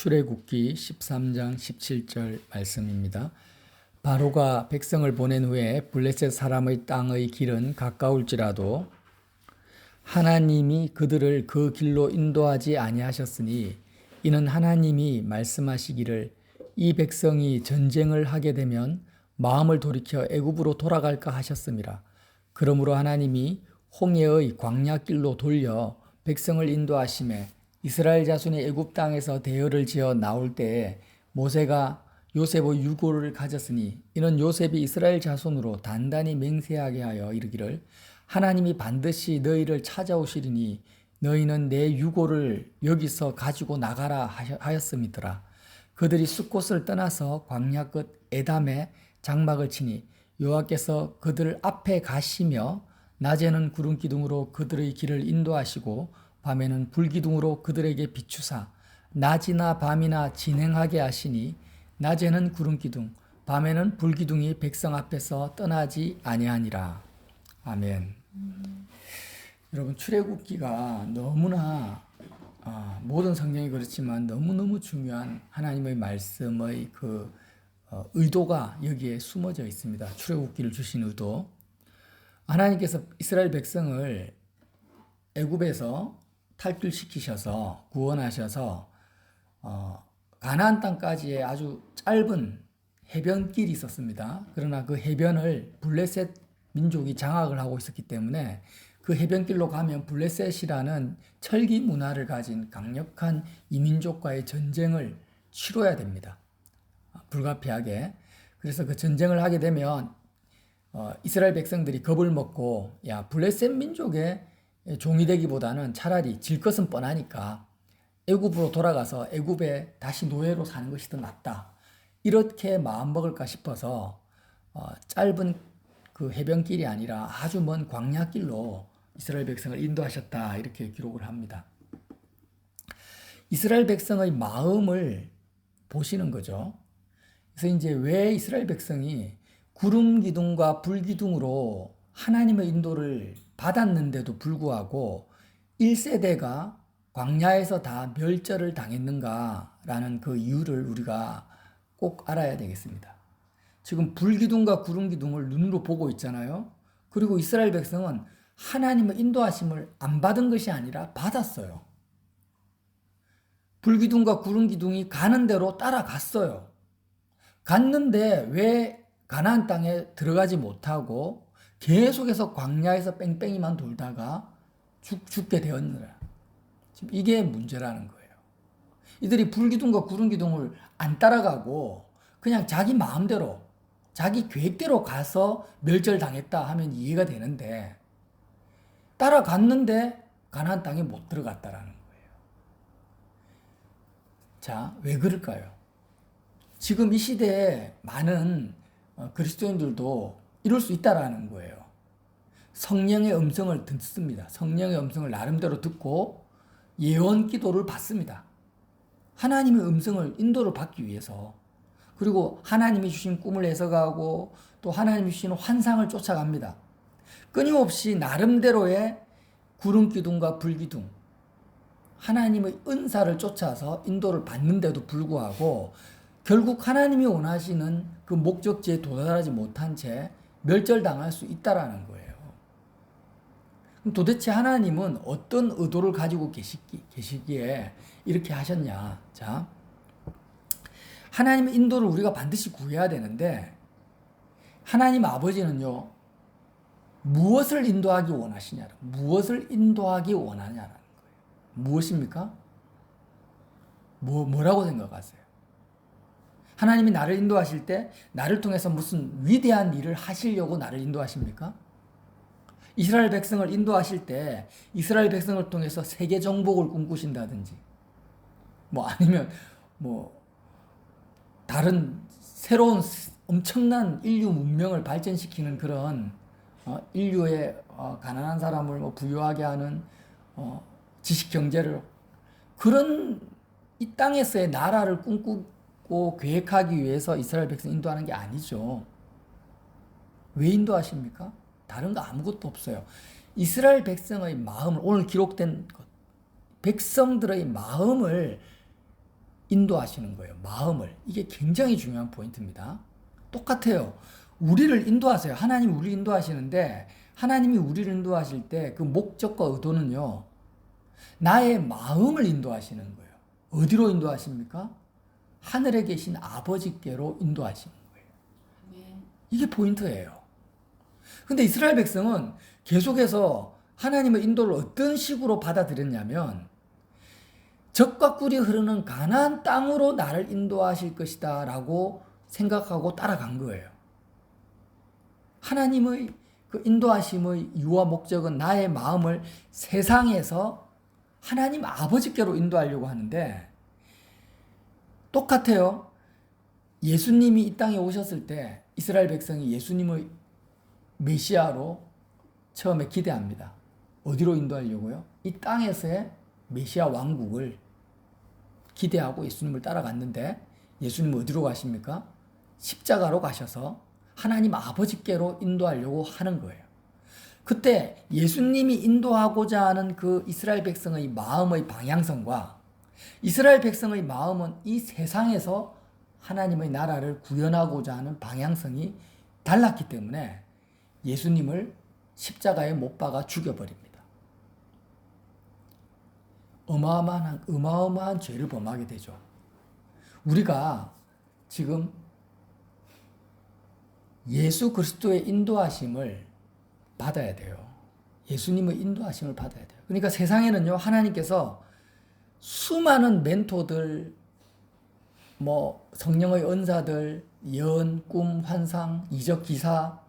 출애굽기 13장 17절 말씀입니다. 바로가 백성을 보낸 후에 블레셋 사람의 땅의 길은 가까울지라도 하나님이 그들을 그 길로 인도하지 아니하셨으니 이는 하나님이 말씀하시기를 이 백성이 전쟁을 하게 되면 마음을 돌이켜 애굽으로 돌아갈까 하셨음이라. 그러므로 하나님이 홍해의 광야길로 돌려 백성을 인도하시매 이스라엘 자손이 애굽 땅에서 대열을 지어 나올 때에 모세가 요셉의 유고를 가졌으니 이는 요셉이 이스라엘 자손으로 단단히 맹세하게 하여 이르기를 하나님이 반드시 너희를 찾아오시리니 너희는 내 유고를 여기서 가지고 나가라 하였음이더라. 그들이 숫곳을 떠나서 광야 끝 에담에 장막을 치니 여호와께서 그들 앞에 가시며 낮에는 구름 기둥으로 그들의 길을 인도하시고 밤에는 불기둥으로 그들에게 비추사 낮이나 밤이나 진행하게 하시니 낮에는 구름 기둥 밤에는 불기둥이 백성 앞에서 떠나지 아니하니라. 아멘. 여러분, 출애굽기가 너무나 모든 성경이 그렇지만 너무너무 중요한 하나님의 말씀의 의도가 여기에 숨어져 있습니다. 출애굽기를 주신 의도. 하나님께서 이스라엘 백성을 애굽에서 탈출시키셔서 구원하셔서 가나안 땅까지의 아주 짧은 해변길이 있었습니다. 그러나 그 해변을 블레셋 민족이 장악을 하고 있었기 때문에 그 해변길로 가면 블레셋이라는 철기 문화를 가진 강력한 이민족과의 전쟁을 치러야 됩니다. 불가피하게. 그래서 그 전쟁을 하게 되면 이스라엘 백성들이 겁을 먹고 블레셋 민족의 종이 되기보다는 차라리 질 것은 뻔하니까 애굽으로 돌아가서 애굽에 다시 노예로 사는 것이 더 낫다. 이렇게 마음먹을까 싶어서 짧은 그 해변길이 아니라 아주 먼 광야길로 이스라엘 백성을 인도하셨다. 이렇게 기록을 합니다. 이스라엘 백성의 마음을 보시는 거죠. 그래서 이제 왜 이스라엘 백성이 구름 기둥과 불 기둥으로 하나님의 인도를 받았는데도 불구하고 1세대가 광야에서 다 멸절을 당했는가라는 그 이유를 우리가 꼭 알아야 되겠습니다. 지금 불기둥과 구름기둥을 눈으로 보고 있잖아요. 그리고 이스라엘 백성은 하나님의 인도하심을 안 받은 것이 아니라 받았어요. 불기둥과 구름기둥이 가는 대로 따라갔어요. 갔는데 왜 가나안 땅에 들어가지 못하고 계속해서 광야에서 뺑뺑이만 돌다가 죽게 되었느냐. 지금 이게 문제라는 거예요. 이들이 불기둥과 구름기둥을 안 따라가고 그냥 자기 마음대로 자기 계획대로 가서 멸절당했다 하면 이해가 되는데 따라갔는데 가나안 땅에 못 들어갔다라는 거예요. 자, 왜 그럴까요? 지금 이 시대에 많은 그리스도인들도 이럴 수 있다라는 거예요. 성령의 음성을 듣습니다. 성령의 음성을 나름대로 듣고 예언 기도를 받습니다. 하나님의 음성을 인도를 받기 위해서. 그리고 하나님이 주신 꿈을 해석하고 또 하나님이 주신 환상을 쫓아갑니다. 끊임없이 나름대로의 구름 기둥과 불 기둥, 하나님의 은사를 쫓아서 인도를 받는데도 불구하고 결국 하나님이 원하시는 그 목적지에 도달하지 못한 채 멸절당할 수 있다라는 거예요. 그럼 도대체 하나님은 어떤 의도를 가지고 계시기에 이렇게 하셨냐? 자, 하나님의 인도를 우리가 반드시 구해야 되는데 하나님 아버지는요, 무엇을 인도하기 원하시냐? 무엇을 인도하기 원하냐라는 거예요. 무엇입니까? 뭐라고 생각하세요? 하나님이 나를 인도하실 때 나를 통해서 무슨 위대한 일을 하시려고 나를 인도하십니까? 이스라엘 백성을 인도하실 때 이스라엘 백성을 통해서 세계 정복을 꿈꾸신다든지 아니면 다른 새로운 엄청난 인류 문명을 발전시키는 그런 인류의 가난한 사람을 부유하게 하는 지식 경제를 그런 이 땅에서의 나라를 꿈꾸고 계획하기 위해서 이스라엘 백성 인도하는 게 아니죠. 왜 인도하십니까? 다른 거 아무것도 없어요. 이스라엘 백성의 마음을, 오늘 기록된 것, 백성들의 마음을 인도하시는 거예요. 마음을. 이게 굉장히 중요한 포인트입니다. 똑같아요. 우리를 인도하세요. 하나님이 우리를 인도하시는데 하나님이 우리를 인도하실 때 그 목적과 의도는요. 나의 마음을 인도하시는 거예요. 어디로 인도하십니까? 하늘에 계신 아버지께로 인도하시는 거예요. 이게 포인트예요. 근데 이스라엘 백성은 계속해서 하나님의 인도를 어떤 식으로 받아들였냐면 젖과 꿀이 흐르는 가나안 땅으로 나를 인도하실 것이다 라고 생각하고 따라간 거예요. 하나님의 그 인도하심의 이유와 목적은 나의 마음을 세상에서 하나님 아버지께로 인도하려고 하는데 똑같아요. 예수님이 이 땅에 오셨을 때 이스라엘 백성이 예수님의 메시아로 처음에 기대합니다. 어디로 인도하려고요? 이 땅에서의 메시아 왕국을 기대하고 예수님을 따라갔는데 예수님은 어디로 가십니까? 십자가로 가셔서 하나님 아버지께로 인도하려고 하는 거예요. 그때 예수님이 인도하고자 하는 그 이스라엘 백성의 마음의 방향성과 이스라엘 백성의 마음은 이 세상에서 하나님의 나라를 구현하고자 하는 방향성이 달랐기 때문에 예수님을 십자가에 못 박아 죽여버립니다. 어마어마한 죄를 범하게 되죠. 우리가 지금 예수 그리스도의 인도하심을 받아야 돼요. 예수님의 인도하심을 받아야 돼요. 그러니까 세상에는요, 하나님께서 수많은 멘토들, 성령의 은사들, 예언, 꿈, 환상, 이적 기사,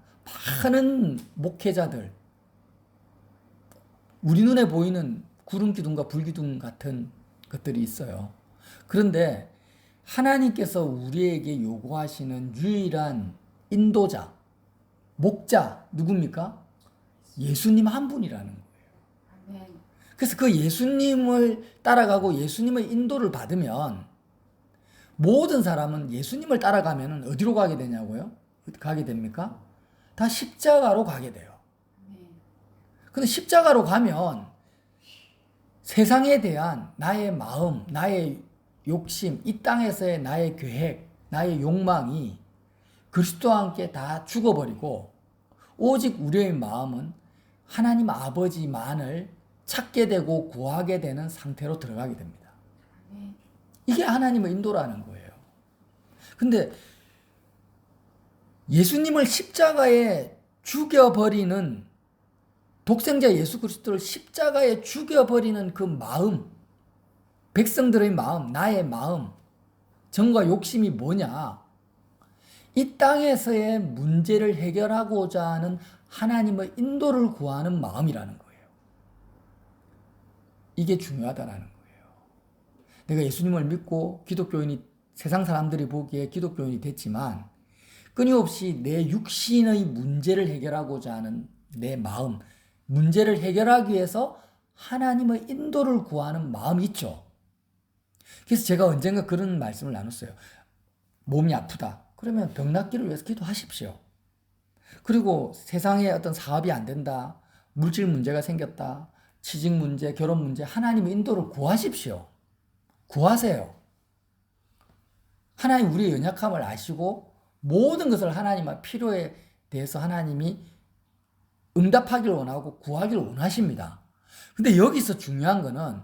많은 목회자들, 우리 눈에 보이는 구름 기둥과 불 기둥 같은 것들이 있어요. 그런데 하나님께서 우리에게 요구하시는 유일한 인도자, 목자 누굽니까? 예수님 한 분이라는 거예요. 그래서 그 예수님을 따라가고 예수님의 인도를 받으면 모든 사람은 예수님을 따라가면 어디로 가게 되냐고요? 가게 됩니까? 다 십자가로 가게 돼요. 근데 십자가로 가면 세상에 대한 나의 마음, 나의 욕심, 이 땅에서의 나의 계획, 나의 욕망이 그리스도와 함께 다 죽어버리고 오직 우리의 마음은 하나님 아버지만을 찾게 되고 구하게 되는 상태로 들어가게 됩니다. 이게 하나님의 인도라는 거예요. 근데 예수님을 십자가에 죽여버리는 독생자 예수 그리스도를 십자가에 죽여버리는 그 마음, 백성들의 마음, 나의 마음, 정과 욕심이 뭐냐? 이 땅에서의 문제를 해결하고자 하는 하나님의 인도를 구하는 마음이라는 거예요. 이게 중요하다는 거예요. 내가 예수님을 믿고 기독교인이 세상 사람들이 보기에 기독교인이 됐지만 끊임없이 내 육신의 문제를 해결하고자 하는 내 마음, 문제를 해결하기 위해서 하나님의 인도를 구하는 마음이 있죠. 그래서 제가 언젠가 그런 말씀을 나눴어요. 몸이 아프다. 그러면 병 낫기를 위해서 기도하십시오. 그리고 세상에 어떤 사업이 안 된다. 물질 문제가 생겼다. 취직 문제, 결혼 문제, 하나님의 인도를 구하십시오. 구하세요. 하나님 우리의 연약함을 아시고 모든 것을 하나님의 필요에 대해서 하나님이 응답하기를 원하고 구하기를 원하십니다. 근데 여기서 중요한 거는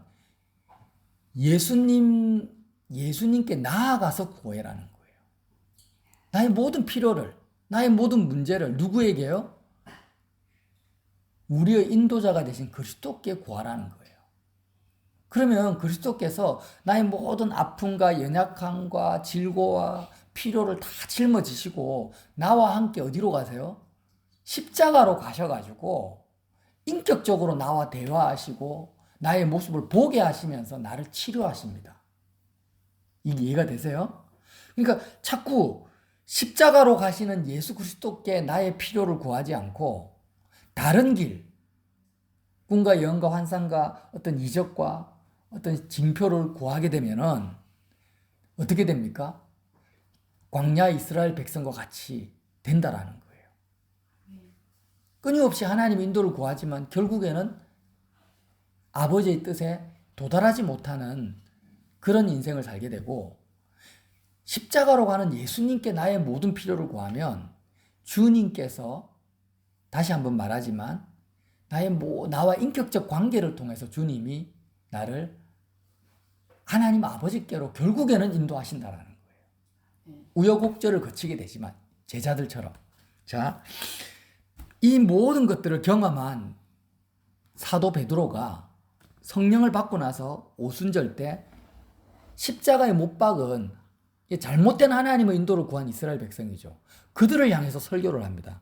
예수님께 나아가서 구해라는 거예요. 나의 모든 필요를, 나의 모든 문제를 누구에게요? 우리의 인도자가 되신 그리스도께 구하라는 거예요. 그러면 그리스도께서 나의 모든 아픔과 연약함과 질고와 필요를 다 짊어지시고 나와 함께 어디로 가세요? 십자가로 가셔가지고 인격적으로 나와 대화하시고 나의 모습을 보게 하시면서 나를 치료하십니다. 이게 이해가 되세요? 그러니까 자꾸 십자가로 가시는 예수 그리스도께 나의 필요를 구하지 않고 다른 길, 꿈과 예언과 환상과 어떤 이적과 어떤 징표를 구하게 되면은 어떻게 됩니까? 광야 이스라엘 백성과 같이 된다라는 거예요. 끊임없이 하나님 인도를 구하지만 결국에는 아버지의 뜻에 도달하지 못하는 그런 인생을 살게 되고, 십자가로 가는 예수님께 나의 모든 필요를 구하면 주님께서, 다시 한번 말하지만, 나와 인격적 관계를 통해서 주님이 나를 하나님 아버지께로 결국에는 인도하신다라는 거예요. 우여곡절을 거치게 되지만 제자들처럼. 자, 이 모든 것들을 경험한 사도 베드로가 성령을 받고 나서 오순절 때 십자가에 못 박은 잘못된 하나님의 인도를 구한 이스라엘 백성이죠. 그들을 향해서 설교를 합니다.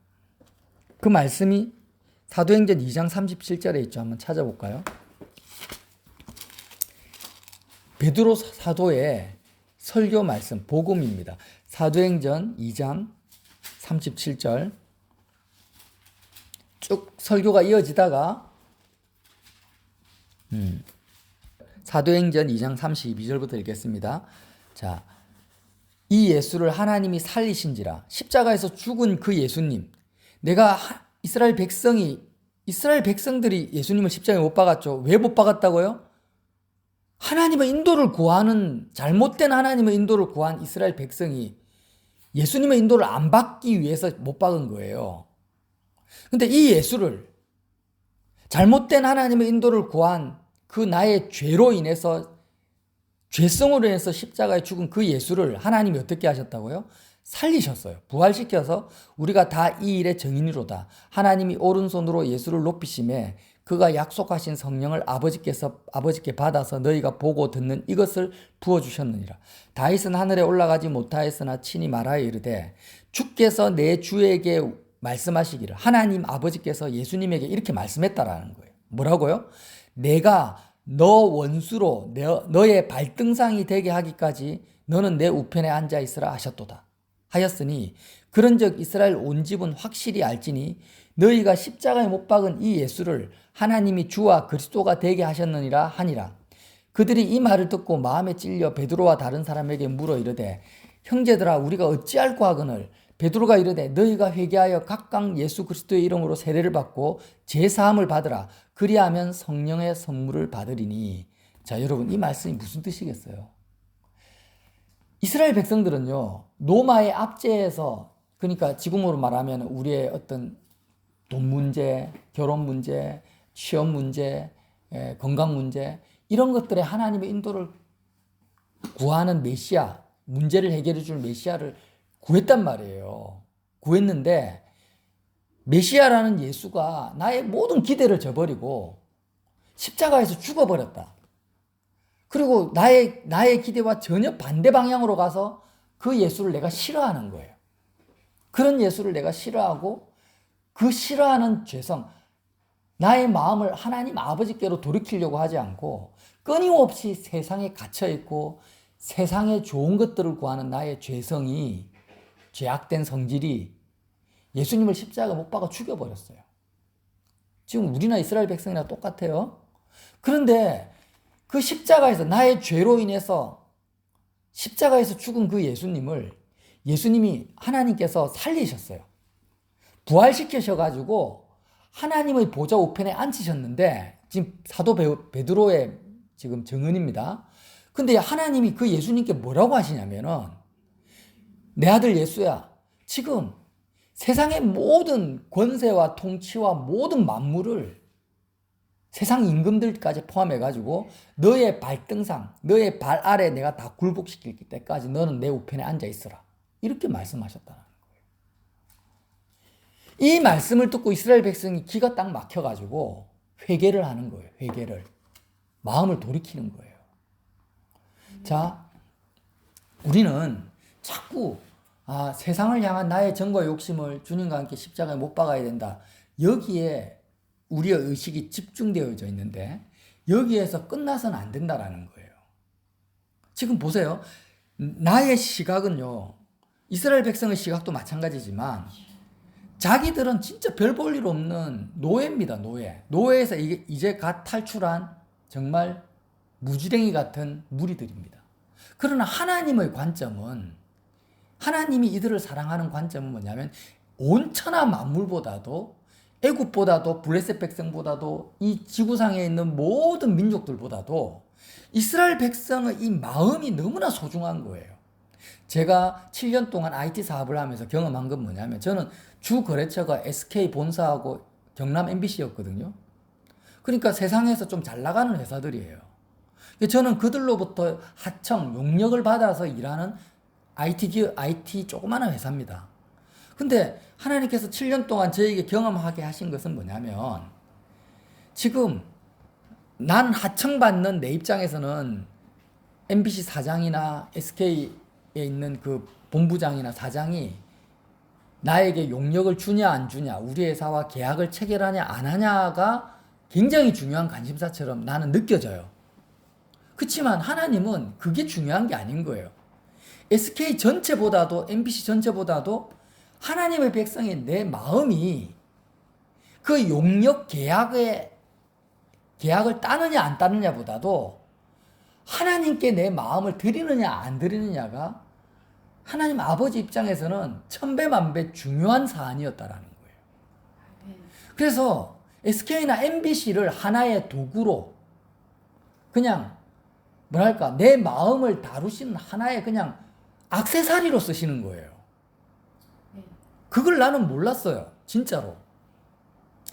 그 말씀이 사도행전 2장 37절에 있죠. 한번 찾아볼까요? 베드로 사도의 설교 말씀, 복음입니다. 사도행전 2장 37절. 쭉 설교가 이어지다가 사도행전 2장 32절부터 읽겠습니다. 자, 이 예수를 하나님이 살리신지라. 십자가에서 죽은 그 예수님. 내가 이스라엘 백성들이 예수님을 십자가에 못 박았죠. 왜 못 박았다고요? 하나님의 인도를 구하는, 잘못된 하나님의 인도를 구한 이스라엘 백성이 예수님의 인도를 안 받기 위해서 못 박은 거예요. 근데 이 예수를, 잘못된 하나님의 인도를 구한 그 나의 죄로 인해서, 죄성으로 인해서 십자가에 죽은 그 예수를 하나님이 어떻게 하셨다고요? 살리셨어요. 부활시켜서 우리가 다 이 일의 증인이로다. 하나님이 오른손으로 예수를 높이심에 그가 약속하신 성령을 아버지께 받아서 너희가 보고 듣는 이것을 부어주셨느니라. 다윗은 하늘에 올라가지 못하였으나 친히 말하여 이르되 주께서 내 주에게 말씀하시기를, 하나님 아버지께서 예수님에게 이렇게 말씀했다라는 거예요. 뭐라고요? 내가 너 원수로 너의 발등상이 되게 하기까지 너는 내 우편에 앉아 있으라 하셨도다. 하였으니 그런즉 이스라엘 온 집은 확실히 알지니 너희가 십자가에 못 박은 이 예수를 하나님이 주와 그리스도가 되게 하셨느니라 하니라. 그들이 이 말을 듣고 마음에 찔려 베드로와 다른 사람에게 물어 이르되 형제들아 우리가 어찌할꼬 하거늘. 베드로가 이르되 너희가 회개하여 각각 예수 그리스도의 이름으로 세례를 받고 제사함을 받으라. 그리하면 성령의 선물을 받으리니. 자, 여러분, 이 말씀이 무슨 뜻이겠어요? 이스라엘 백성들은요, 로마의 압제에서, 그러니까 지금으로 말하면 우리의 어떤 돈 문제, 결혼 문제, 취업 문제, 건강 문제, 이런 것들에 하나님의 인도를 구하는 메시아, 문제를 해결해 줄 메시아를 구했단 말이에요. 구했는데 메시아라는 예수가 나의 모든 기대를 저버리고 십자가에서 죽어버렸다. 그리고 나의 기대와 전혀 반대 방향으로 가서 그 예수를 내가 싫어하는 거예요. 그런 예수를 내가 싫어하고 그 싫어하는 죄성, 나의 마음을 하나님 아버지께로 돌이키려고 하지 않고 끊임없이 세상에 갇혀있고 세상의 좋은 것들을 구하는 나의 죄성이, 죄악된 성질이 예수님을 십자가 못 박아 죽여버렸어요. 지금 우리나 이스라엘 백성이나 똑같아요. 그런데 그 십자가에서, 나의 죄로 인해서 십자가에서 죽은 그 예수님이 하나님께서 살리셨어요. 부활시키셔가지고 하나님의 보좌 우편에 앉히셨는데, 지금 사도 베드로의 지금 증언입니다. 근데 하나님이 그 예수님께 뭐라고 하시냐면은, 내 아들 예수야, 지금 세상의 모든 권세와 통치와 모든 만물을, 세상 임금들까지 포함해가지고 너의 발등상, 너의 발 아래 내가 다 굴복시킬 때까지 너는 내 우편에 앉아 있어라. 이렇게 말씀하셨다는 거예요. 이 말씀을 듣고 이스라엘 백성이 기가 딱 막혀가지고 회개를 하는 거예요. 회개를. 마음을 돌이키는 거예요. 자, 우리는 자꾸 세상을 향한 나의 정과 욕심을 주님과 함께 십자가에 못 박아야 된다. 여기에 우리의 의식이 집중되어져 있는데 여기에서 끝나서는 안 된다라는 거예요. 지금 보세요. 나의 시각은요, 이스라엘 백성의 시각도 마찬가지지만 자기들은 진짜 별 볼 일 없는 노예입니다. 노예에서 이제 갓 탈출한 정말 무지랭이 같은 무리들입니다. 그러나 하나님의 관점은, 하나님이 이들을 사랑하는 관점은 뭐냐면 온 천하 만물보다도, 애굽보다도, 블레셋 백성보다도, 이 지구상에 있는 모든 민족들보다도 이스라엘 백성의 이 마음이 너무나 소중한 거예요. 제가 7년 동안 IT 사업을 하면서 경험한 건 뭐냐면 저는 주 거래처가 SK 본사하고 경남 MBC였거든요. 그러니까 세상에서 좀 잘 나가는 회사들이에요. 저는 그들로부터 하청, 용역을 받아서 일하는 IT 조그마한 회사입니다. 근데 하나님께서 7년 동안 저에게 경험하게 하신 것은 뭐냐면 지금 난 하청받는 내 입장에서는 MBC 사장이나 SK에 있는 그 본부장이나 사장이 나에게 용역을 주냐 안 주냐, 우리 회사와 계약을 체결하냐 안 하냐가 굉장히 중요한 관심사처럼 나는 느껴져요. 그렇지만 하나님은 그게 중요한 게 아닌 거예요. SK 전체보다도 MBC 전체보다도 하나님의 백성인 내 마음이 그 용역 계약을 따느냐 안 따느냐보다도 하나님께 내 마음을 드리느냐 안 드리느냐가 하나님 아버지 입장에서는 천배만배 중요한 사안이었다라는 거예요. 그래서 SK나 MBC를 하나의 도구로 그냥 뭐랄까 내 마음을 다루시는 하나의 그냥 액세서리로 쓰시는 거예요. 그걸 나는 몰랐어요. 진짜로.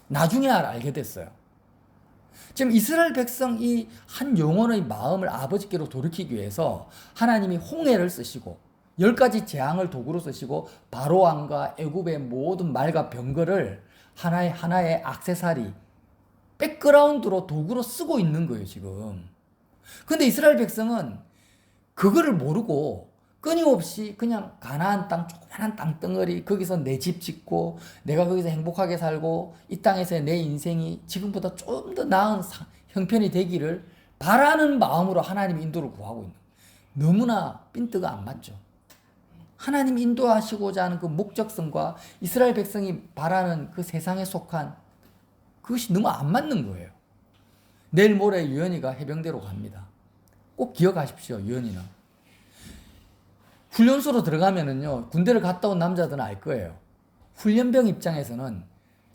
나중에 알게 됐어요. 지금 이스라엘 백성 이 한 영혼의 마음을 아버지께로 돌이키기 위해서 하나님이 홍해를 쓰시고 10가지 재앙을 도구로 쓰시고 바로 왕과 애굽의 모든 말과 병거를 하나의 액세서리, 백그라운드로 도구로 쓰고 있는 거예요, 지금. 근데 이스라엘 백성은 그거를 모르고 끊임없이 그냥 가나안 땅, 조그만한 땅덩어리, 거기서 내 집 짓고 내가 거기서 행복하게 살고 이 땅에서의 내 인생이 지금보다 좀 더 나은 형편이 되기를 바라는 마음으로 하나님 인도를 구하고 있는 거예요. 너무나 핀트가 안 맞죠. 하나님 인도하시고자 하는 그 목적성과 이스라엘 백성이 바라는 그 세상에 속한 그것이 너무 안 맞는 거예요. 내일 모레 유연이가 해병대로 갑니다. 꼭 기억하십시오, 유연이는. 훈련소로 들어가면은요, 군대를 갔다 온 남자들은 알 거예요. 훈련병 입장에서는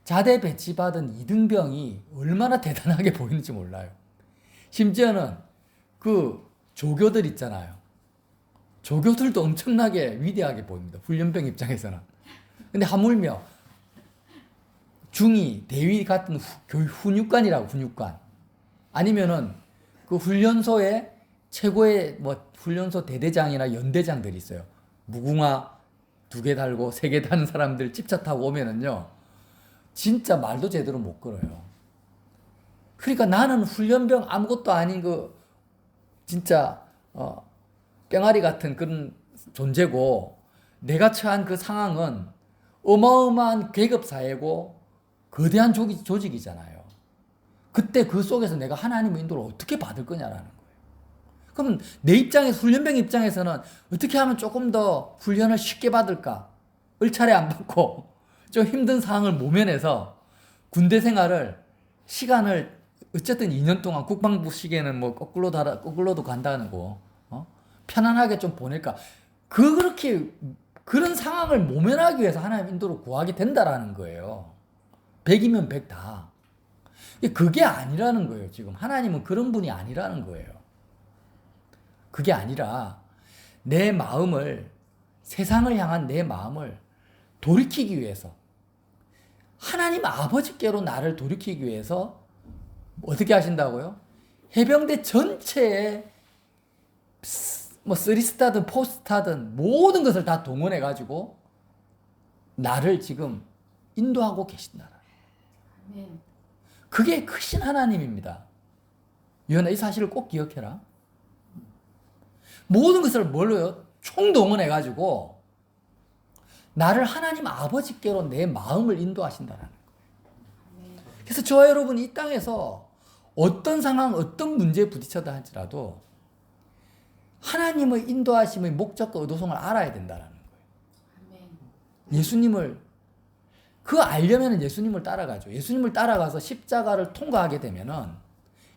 자대 배치받은 이등병이 얼마나 대단하게 보이는지 몰라요. 심지어는 그 조교들 있잖아요. 조교들도 엄청나게 위대하게 보입니다. 훈련병 입장에서는. 근데 하물며 중위, 대위 같은 훈육관이라고, 훈육관. 아니면은 그 훈련소에 최고의 훈련소 대대장이나 연대장들이 있어요. 무궁화 2개 달고 3개 다는 사람들 집차 타고 오면은요, 진짜 말도 제대로 못 걸어요. 그러니까 나는 훈련병 아무것도 아닌 진짜 뺑아리 같은 그런 존재고, 내가 처한 그 상황은 어마어마한 계급 사회고 거대한 조직이잖아요. 그때 그 속에서 내가 하나님의 인도를 어떻게 받을 거냐라는 거예요. 그럼 내 입장에서, 훈련병 입장에서는 어떻게 하면 조금 더 훈련을 쉽게 받을까? 을차례 안 받고 좀 힘든 상황을 모면해서 군대 생활을, 시간을 어쨌든 2년 동안 국방부 시계는 거꾸로도 간다는 거, 편안하게 좀 보낼까? 그런 상황을 모면하기 위해서 하나님 인도를 구하게 된다라는 거예요. 100이면 100 다. 그게 아니라는 거예요, 지금. 하나님은 그런 분이 아니라는 거예요. 그게 아니라 내 마음을, 세상을 향한 내 마음을 돌이키기 위해서, 하나님 아버지께로 나를 돌이키기 위해서 어떻게 하신다고요? 해병대 전체에 3스타든 4스타든 모든 것을 다 동원해가지고 나를 지금 인도하고 계신다. 그게 크신 하나님입니다. 유연아, 이 사실을 꼭 기억해라. 모든 것을 뭘로요? 총동원해가지고 나를 하나님 아버지께로 내 마음을 인도하신다는 거예요. 그래서 저와 여러분이 이 땅에서 어떤 상황, 어떤 문제에 부딪혀다 할지라도 하나님의 인도하심의 목적과 의도성을 알아야 된다는 거예요. 예수님을, 알려면 예수님을 따라가죠. 예수님을 따라가서 십자가를 통과하게 되면은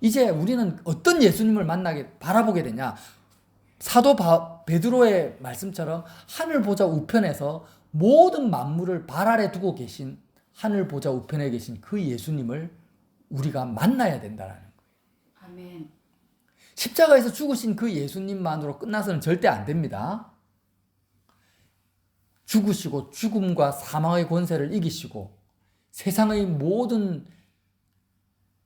이제 우리는 어떤 예수님을 바라보게 되냐? 사도 베드로의 말씀처럼 하늘 보좌 우편에서 모든 만물을 발 아래 두고 계신, 하늘 보좌 우편에 계신 그 예수님을 우리가 만나야 된다는 거예요. 아멘. 십자가에서 죽으신 그 예수님만으로 끝나서는 절대 안 됩니다. 죽으시고 죽음과 사망의 권세를 이기시고 세상의 모든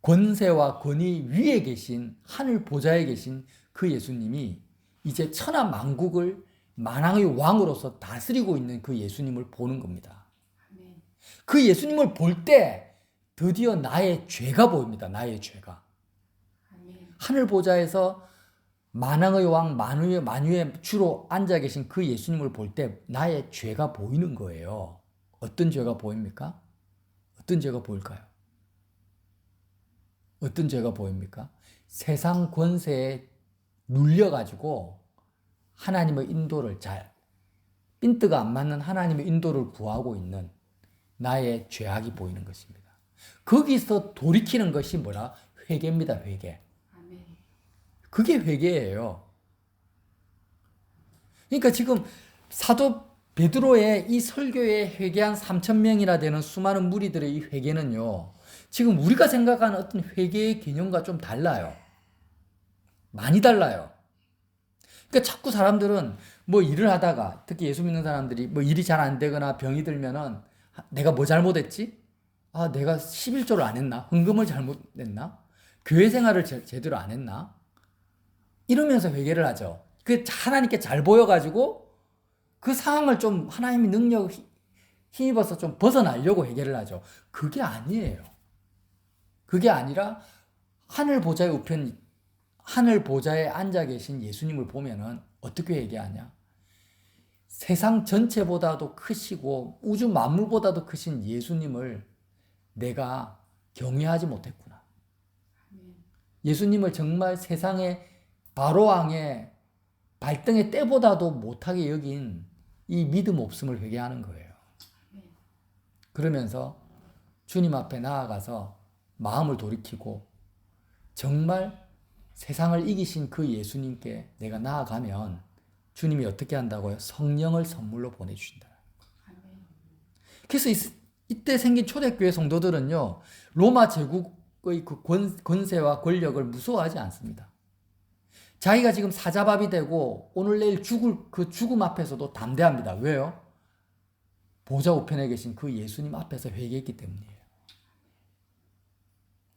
권세와 권위 위에 계신 하늘 보좌에 계신 그 예수님이 이제 천하 만국을 만왕의 왕으로서 다스리고 있는 그 예수님을 보는 겁니다. 그 예수님을 볼 때 드디어 나의 죄가 보입니다. 나의 죄가. 하늘 보좌에서 만왕의 왕 만유의 주로 앉아 계신 그 예수님을 볼 때 나의 죄가 보이는 거예요. 어떤 죄가 보입니까? 어떤 죄가 보일까요? 어떤 죄가 보입니까? 세상 권세에 눌려가지고 하나님의 인도를 핀트가 안 맞는 하나님의 인도를 구하고 있는 나의 죄악이 보이는 것입니다. 거기서 돌이키는 것이 뭐라? 회개입니다. 회개. 그게 회개예요. 그러니까 지금 사도 베드로의 이 설교에 회개한 3,000명이나 되는 수많은 무리들의 이 회개는요, 지금 우리가 생각하는 어떤 회개의 개념과 좀 달라요. 많이 달라요. 그러니까 자꾸 사람들은 뭐 일을 하다가, 특히 예수 믿는 사람들이 뭐 일이 잘 안 되거나 병이 들면은 내가 뭐 잘못했지? 아, 내가 11조를 안 했나? 헌금을 잘못했나? 교회 생활을 제대로 안 했나? 이러면서 회개를 하죠. 그 하나님께 잘 보여가지고 그 상황을 좀 하나님의 능력 힘입어서 좀 벗어나려고 회개를 하죠. 그게 아니에요. 그게 아니라 하늘 보좌의 우편, 하늘 보좌에 앉아 계신 예수님을 보면은 어떻게 회개하냐? 세상 전체보다도 크시고 우주 만물보다도 크신 예수님을 내가 경외하지 못했구나. 예수님을 정말 세상의 바로왕의 발등의 때보다도 못하게 여긴 이 믿음 없음을 회개하는 거예요. 그러면서 주님 앞에 나아가서 마음을 돌이키고 정말 세상을 이기신 그 예수님께 내가 나아가면 주님이 어떻게 한다고요? 성령을 선물로 보내주신다. 그래서 이때 생긴 초대교회 성도들은요, 로마 제국의 그 권세와 권력을 무서워하지 않습니다. 자기가 지금 사자밥이 되고 오늘 내일 죽을 그 죽음 앞에서도 담대합니다. 왜요? 보좌 우편에 계신 그 예수님 앞에서 회개했기 때문이에요.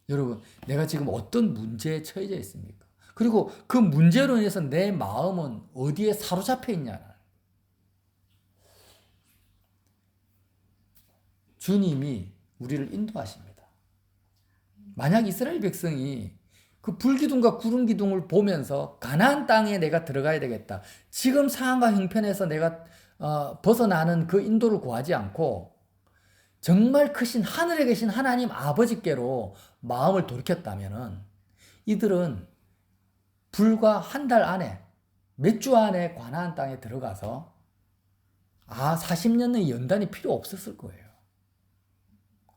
여러분, 내가 지금 어떤 문제에 처해져 있습니까? 그리고 그 문제로 인해서 내 마음은 어디에 사로잡혀 있냐? 주님이 우리를 인도하십니다. 만약 이스라엘 백성이 그 불기둥과 구름기둥을 보면서 가나안 땅에 내가 들어가야 되겠다. 지금 상황과 형편에서 내가 벗어나는 그 인도를 구하지 않고 정말 크신 하늘에 계신 하나님 아버지께로 마음을 돌이켰다면은 이들은 불과 한 달 안에, 몇 주 안에 가나안 땅에 들어가서 40년의 연단이 필요 없었을 거예요.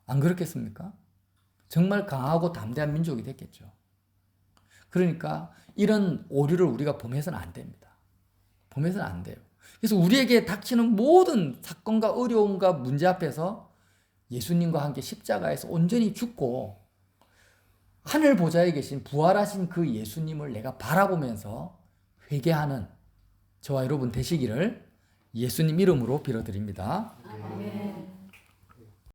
안 그렇겠습니까? 정말 강하고 담대한 민족이 됐겠죠. 그러니까 이런 오류를 우리가 범해서는 안 됩니다. 범해서는 안 돼요. 그래서 우리에게 닥치는 모든 사건과 어려움과 문제 앞에서 예수님과 함께 십자가에서 온전히 죽고 하늘 보좌에 계신 부활하신 그 예수님을 내가 바라보면서 회개하는 저와 여러분 되시기를 예수님 이름으로 빌어드립니다. 아멘.